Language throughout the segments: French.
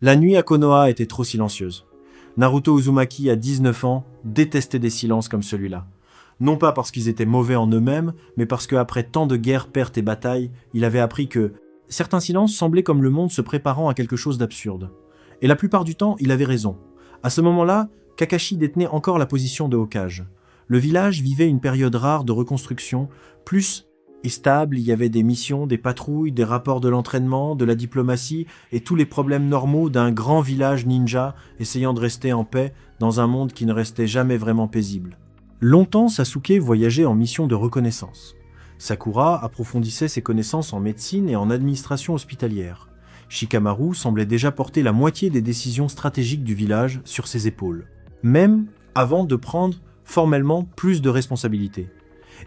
La nuit à Konoha était trop silencieuse. Naruto Uzumaki, à 19 ans, détestait des silences comme celui-là. Non pas parce qu'ils étaient mauvais en eux-mêmes, mais parce qu'après tant de guerres, pertes et batailles, il avait appris que certains silences semblaient comme le monde se préparant à quelque chose d'absurde. Et la plupart du temps, il avait raison. À ce moment-là, Kakashi détenait encore la position de Hokage. Le village vivait une période rare de reconstruction, plus et stable, il y avait des missions, des patrouilles, des rapports de l'entraînement, de la diplomatie et tous les problèmes normaux d'un grand village ninja essayant de rester en paix dans un monde qui ne restait jamais vraiment paisible. Longtemps, Sasuke voyageait en mission de reconnaissance. Sakura approfondissait ses connaissances en médecine et en administration hospitalière. Shikamaru semblait déjà porter la moitié des décisions stratégiques du village sur ses épaules, même avant de prendre formellement plus de responsabilités.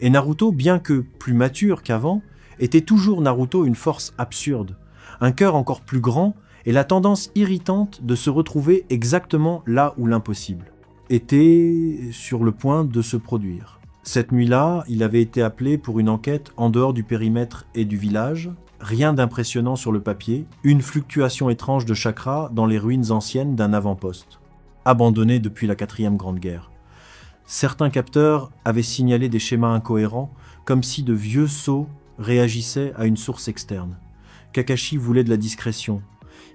Et Naruto, bien que plus mature qu'avant, était toujours Naruto une force absurde, un cœur encore plus grand et la tendance irritante de se retrouver exactement là où l'impossible était sur le point de se produire. Cette nuit-là, il avait été appelé pour une enquête en dehors du périmètre et du village. Rien d'impressionnant sur le papier, une fluctuation étrange de chakra dans les ruines anciennes d'un avant-poste, abandonné depuis la 4e Grande Guerre. Certains capteurs avaient signalé des schémas incohérents, comme si de vieux sceaux réagissaient à une source externe. Kakashi voulait de la discrétion.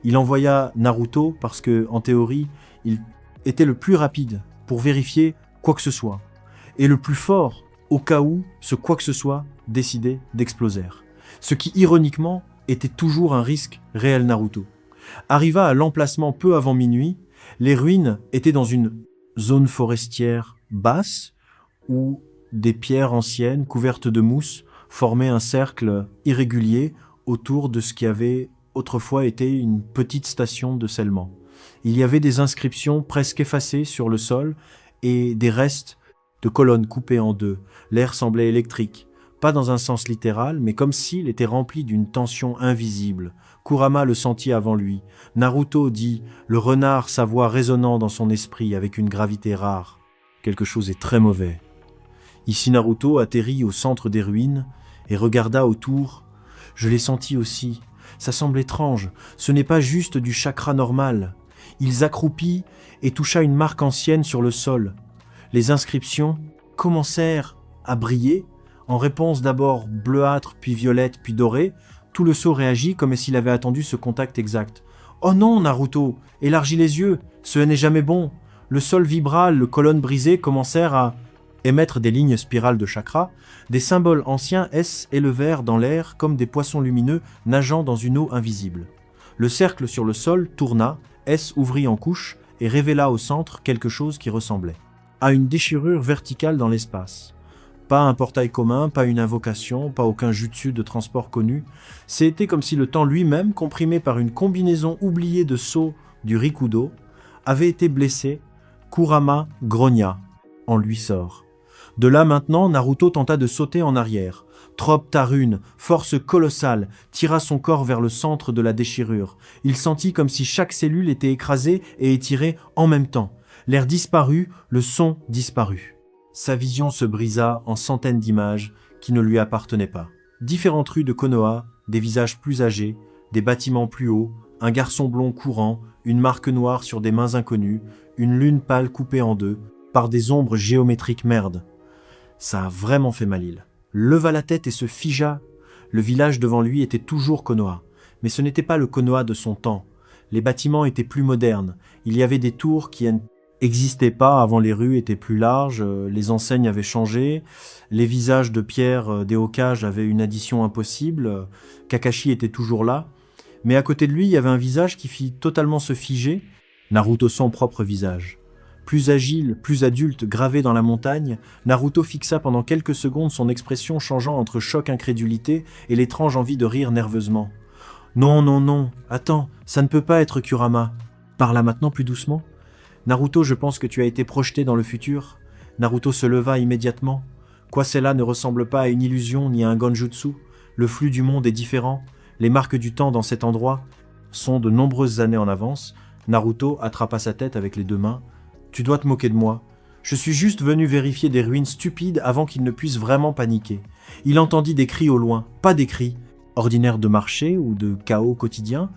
Il envoya Naruto parce que, en théorie, il était le plus rapide pour vérifier quoi que ce soit, et le plus fort au cas où ce quoi que ce soit décidait d'exploser. Ce qui, ironiquement, était toujours un risque réel. Naruto arriva à l'emplacement peu avant minuit. Les ruines étaient dans une zone forestière basse où des pierres anciennes couvertes de mousse formaient un cercle irrégulier autour de ce qui avait autrefois été une petite station de scellement. Il y avait des inscriptions presque effacées sur le sol et des restes de colonnes coupées en deux. L'air semblait électrique, pas dans un sens littéral, mais comme s'il était rempli d'une tension invisible. Kurama le sentit avant lui. Naruto dit, le renard, sa voix résonnant dans son esprit avec une gravité rare. Quelque chose est très mauvais. Ici Naruto atterrit au centre des ruines et regarda autour. Je l'ai senti aussi. Ça semble étrange. Ce n'est pas juste du chakra normal. Il s'accroupit et toucha une marque ancienne sur le sol. Les inscriptions commencèrent à briller. En réponse d'abord bleuâtre, puis violette, puis dorée, tout le sceau réagit comme s'il avait attendu ce contact exact. « Oh non, Naruto, élargis les yeux, ce n'est jamais bon !» Le sol vibra, les colonnes brisées commencèrent à émettre des lignes spirales de chakra. Des symboles anciens S élevèrent dans l'air comme des poissons lumineux nageant dans une eau invisible. Le cercle sur le sol tourna, S ouvrit en couche et révéla au centre quelque chose qui ressemblait à une déchirure verticale dans l'espace. Pas un portail commun, pas une invocation, pas aucun jutsu de transport connu. C'était comme si le temps lui-même, comprimé par une combinaison oubliée de sauts du Rikudo, avait été blessé. Kurama grogna. En lui sort. De là maintenant, Naruto tenta de sauter en arrière. Trop Tarune, force colossale, tira son corps vers le centre de la déchirure. Il sentit comme si chaque cellule était écrasée et étirée en même temps. L'air disparut, le son disparut. Sa vision se brisa en centaines d'images qui ne lui appartenaient pas. Différentes rues de Konoha, des visages plus âgés, des bâtiments plus hauts, un garçon blond courant, une marque noire sur des mains inconnues, une lune pâle coupée en deux, par des ombres géométriques. Merde. Ça a vraiment fait mal il. Leva la tête et se figea. Le village devant lui était toujours Konoha. Mais ce n'était pas le Konoha de son temps. Les bâtiments étaient plus modernes. Il y avait des tours qui n'existaient pas avant, les rues étaient plus larges, les enseignes avaient changé, les visages de pierre des Hokage avaient une addition impossible, Kakashi était toujours là, mais à côté de lui, il y avait un visage qui fit totalement se figer, Naruto son propre visage. Plus agile, plus adulte, gravé dans la montagne, Naruto fixa pendant quelques secondes son expression changeant entre choc, incrédulité et l'étrange envie de rire nerveusement. « Non, non, non, attends, ça ne peut pas être Kurama. Parle maintenant plus doucement. Naruto, je pense que tu as été projeté dans le futur. » Naruto se leva immédiatement. Quoi, cela ne ressemble pas à une illusion ni à un Genjutsu. Le flux du monde est différent. Les marques du temps dans cet endroit sont de nombreuses années en avance. Naruto attrapa sa tête avec les deux mains. « Tu dois te moquer de moi. Je suis juste venu vérifier des ruines stupides avant qu'il ne puisse vraiment paniquer. » Il entendit des cris au loin, pas des cris ordinaires de marché ou de chaos quotidien,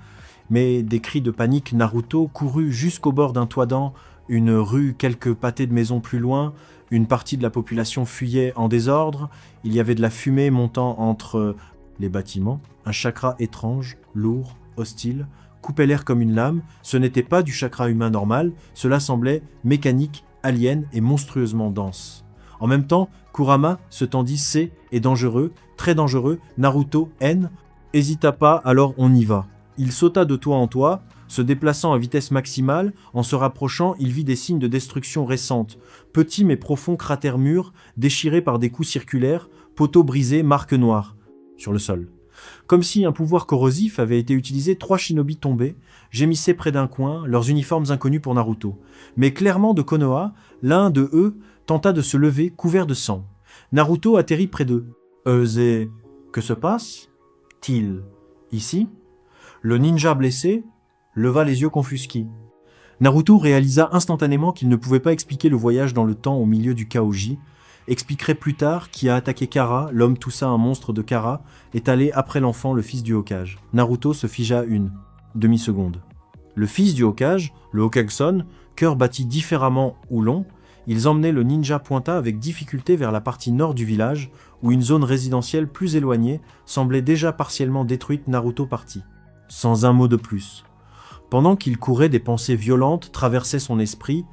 mais des cris de panique, Naruto courut jusqu'au bord d'un toit d'an, une rue quelques pâtés de maisons plus loin, une partie de la population fuyait en désordre, il y avait de la fumée montant entre les bâtiments, un chakra étrange, lourd, hostile, coupait l'air comme une lame, ce n'était pas du chakra humain normal, cela semblait mécanique, alien et monstrueusement dense. En même temps, Kurama se tendit, c'est et dangereux, très dangereux, Naruto, haine, hésita pas, alors on y va. Il sauta de toit en toit, se déplaçant à vitesse maximale, en se rapprochant, il vit des signes de destruction récente, petits mais profonds cratères mûrs, déchirés par des coups circulaires, poteaux brisés, marques noires, sur le sol. Comme si un pouvoir corrosif avait été utilisé, 3 shinobi tombés, gémissaient près d'un coin, leurs uniformes inconnus pour Naruto. Mais clairement de Konoha, l'un de eux tenta de se lever, couvert de sang. Naruto atterrit près d'eux. Que se passe-t-il ici ? Le ninja blessé leva les yeux confusqués. Naruto réalisa instantanément qu'il ne pouvait pas expliquer le voyage dans le temps au milieu du Kaoji, expliquerait plus tard qui a attaqué Kara, l'homme toussa un monstre de Kara, est allé après l'enfant, le fils du Hokage. Naruto se figea une demi-seconde. Le fils du Hokage, le Hokage-son, cœur battit différemment ou long, ils emmenaient le ninja pointa avec difficulté vers la partie nord du village, où une zone résidentielle plus éloignée semblait déjà partiellement détruite. Naruto partit, sans un mot de plus. Pendant qu'il courait, des pensées violentes traversaient son esprit.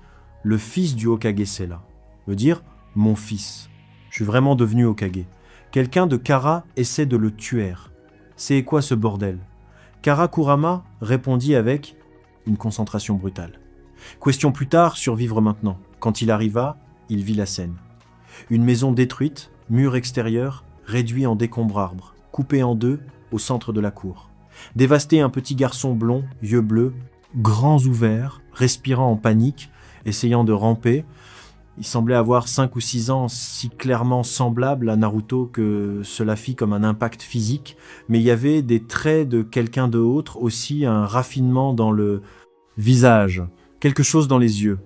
Le fils du Hokage, c'est là. Veut dire mon fils. Je suis vraiment devenu Hokage. Quelqu'un de Kara essaie de le tuer. C'est quoi ce bordel ? Kara Kurama répondit avec une concentration brutale. Question plus tard, survivre maintenant. Quand il arriva, il vit la scène. Une maison détruite, mur extérieur, réduit en décombres arbres, coupé en deux au centre de la cour. Dévasté, un petit garçon blond, yeux bleus, grands ouverts, respirant en panique, essayant de ramper. Il semblait avoir 5 ou 6 ans, si clairement semblable à Naruto que cela fit comme un impact physique, mais il y avait des traits de quelqu'un d'autre, aussi un raffinement dans le visage, quelque chose dans les yeux.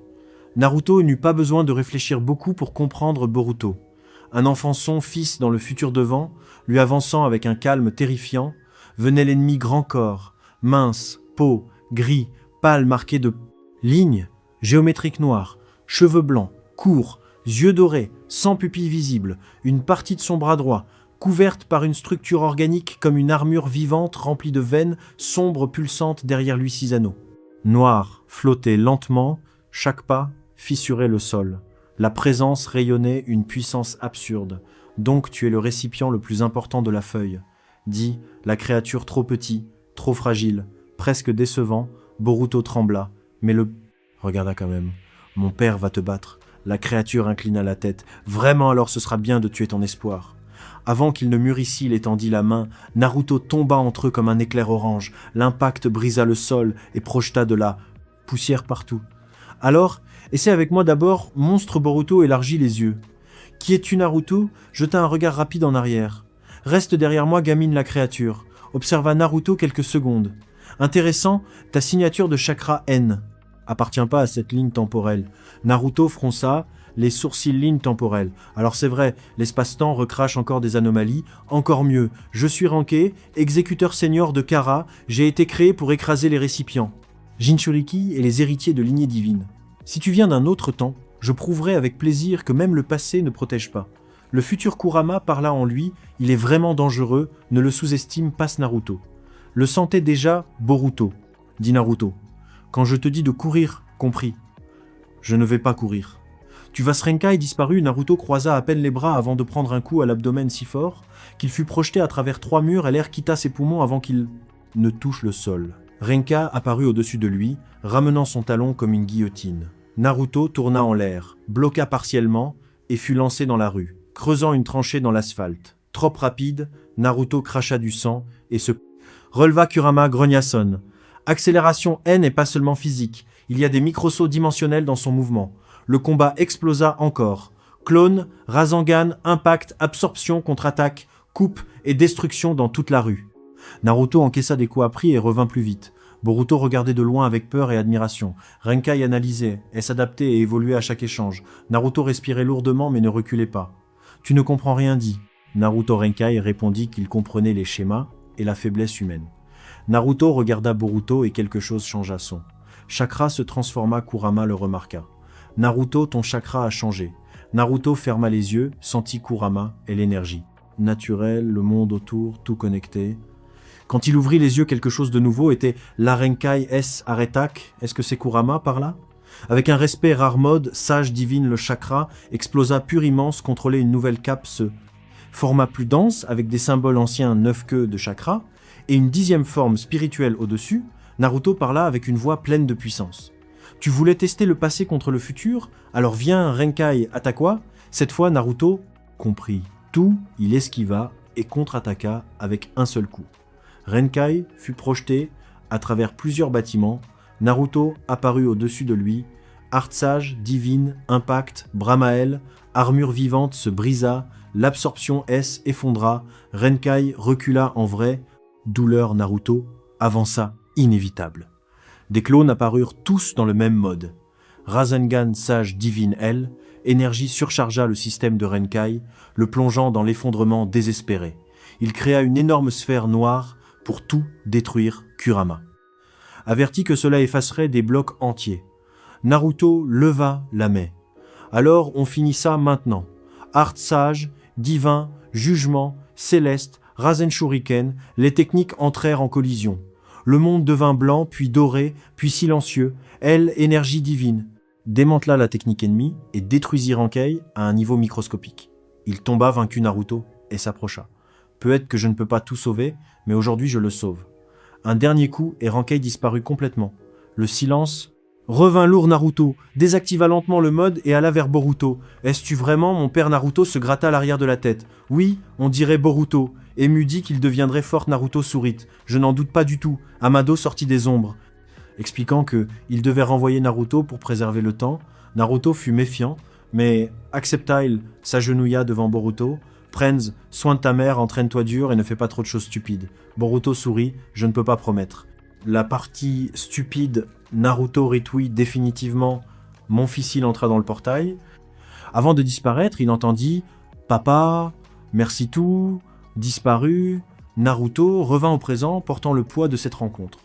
Naruto n'eut pas besoin de réfléchir beaucoup pour comprendre Boruto. Un enfant son fils dans le futur devant, lui avançant avec un calme terrifiant, venait l'ennemi grand corps, mince, peau, gris, pâle marqué de lignes, géométriques noires, cheveux blancs, court, yeux dorés, sans pupille visible, une partie de son bras droit, couverte par une structure organique comme une armure vivante remplie de veines sombres pulsantes derrière lui 6 anneaux. Noir, flottait lentement, chaque pas fissurait le sol. La présence rayonnait une puissance absurde. Donc tu es le récipient le plus important de la feuille. Dit la créature trop petit, trop fragile, presque décevant, Boruto trembla, mais le regarda quand même. Mon père va te battre. La créature inclina la tête. Vraiment, alors ce sera bien de tuer ton espoir. Avant qu'il ne mûrissît, il étendit la main. Naruto tomba entre eux comme un éclair orange. L'impact brisa le sol et projeta de la poussière partout. Alors, essaie avec moi d'abord. Monstre Boruto élargit les yeux. Qui es-tu, Naruto ? Jeta un regard rapide en arrière. Reste derrière moi, gamine la créature. Observa Naruto quelques secondes. Intéressant, ta signature de chakra N. Appartient pas à cette ligne temporelle. Naruto fronça les sourcils ligne temporelle. Alors c'est vrai, l'espace-temps recrache encore des anomalies. Encore mieux, je suis ranké, exécuteur senior de Kara, j'ai été créé pour écraser les récipients. Jinchuriki et les héritiers de lignée divine. Si tu viens d'un autre temps, je prouverai avec plaisir que même le passé ne protège pas. Le futur Kurama parla en lui, il est vraiment dangereux, ne le sous-estime pas Naruto. Le sentait déjà Boruto, dit Naruto. Quand je te dis de courir, compris. Je ne vais pas courir. Tu vas Renkai disparu, Naruto croisa à peine les bras avant de prendre un coup à l'abdomen si fort qu'il fut projeté à travers 3 murs et l'air quitta ses poumons avant qu'il ne touche le sol. Renka apparut au-dessus de lui, ramenant son talon comme une guillotine. Naruto tourna en l'air, bloqua partiellement et fut lancé dans la rue, creusant une tranchée dans l'asphalte. Trop rapide, Naruto cracha du sang et se releva. Kurama grogna sonne. Accélération N n'est pas seulement physique, il y a des microsauts dimensionnels dans son mouvement. Le combat explosa encore. Clone, Rasengan, impact, absorption, contre-attaque, coupe et destruction dans toute la rue. Naruto encaissa des coups appris et revint plus vite. Boruto regardait de loin avec peur et admiration. Renkai analysait, et s'adaptait et évoluait à chaque échange. Naruto respirait lourdement mais ne reculait pas. « Tu ne comprends rien dit ?» Naruto Renkai répondit qu'il comprenait les schémas et la faiblesse humaine. Naruto regarda Boruto et quelque chose changea son. Chakra se transforma, Kurama le remarqua. Naruto, ton chakra a changé. Naruto ferma les yeux, sentit Kurama et l'énergie. Naturel, le monde autour, tout connecté. Quand il ouvrit les yeux, quelque chose de nouveau était l'Arenkai S Aretak. Est-ce que c'est Kurama par là? Avec un respect rare mode, sage divine, le chakra explosa pur immense, contrôlait une nouvelle cape, se forma plus dense avec des symboles anciens 9 queues de chakra et une 10e forme spirituelle au-dessus. Naruto parla avec une voix pleine de puissance. Tu voulais tester le passé contre le futur? Alors viens, Renkai, attaque-toi. Cette fois, Naruto comprit tout, il esquiva et contre-attaqua avec un seul coup. Renkai fut projeté à travers plusieurs bâtiments. Naruto apparut au-dessus de lui. Art sage, divine, impact, Brahmael, armure vivante se brisa, l'absorption S effondra, Renkai recula en vrai, douleur Naruto avança inévitable. Des clones apparurent tous dans le même mode. Rasengan sage divine L, énergie surchargea le système de Renkai, le plongeant dans l'effondrement désespéré. Il créa une énorme sphère noire pour tout détruire Kurama. Averti que cela effacerait des blocs entiers, Naruto leva la main. Alors on finit ça maintenant. Art sage, divin, jugement, céleste, Rasen Shuriken, les techniques entrèrent en collision. Le monde devint blanc, puis doré, puis silencieux. Elle, énergie divine, démantela la technique ennemie et détruisit Renkai à un niveau microscopique. Il tomba vaincu Naruto et s'approcha. Peut-être que je ne peux pas tout sauver, mais aujourd'hui je le sauve. Un dernier coup et Renkai disparut complètement. Le silence revint lourd. Naruto désactiva lentement le mode et alla vers Boruto. « Est-ce-tu vraiment ?» Mon père Naruto se gratta l'arrière de la tête. « Oui, on dirait Boruto. » Ému dit qu'il deviendrait fort. Naruto sourit. « Je n'en doute pas du tout. » Amado sortit des ombres, expliquant qu'il devait renvoyer Naruto pour préserver le temps. Naruto fut méfiant, mais Acceptile s'agenouilla devant Boruto. « Prenz, soin de ta mère, entraîne-toi dur et ne fais pas trop de choses stupides. » Boruto sourit. « Je ne peux pas promettre. » La partie stupide, Naruto rétouit définitivement. Mon fils, il entra dans le portail. Avant de disparaître, il entendit « Papa, merci tout », disparu. Naruto revint au présent, portant le poids de cette rencontre.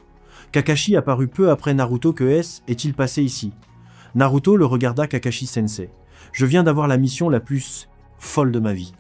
Kakashi apparut peu après Naruto. Que est-il passé ici? Naruto le regarda. Kakashi Sensei. Je viens d'avoir la mission la plus folle de ma vie.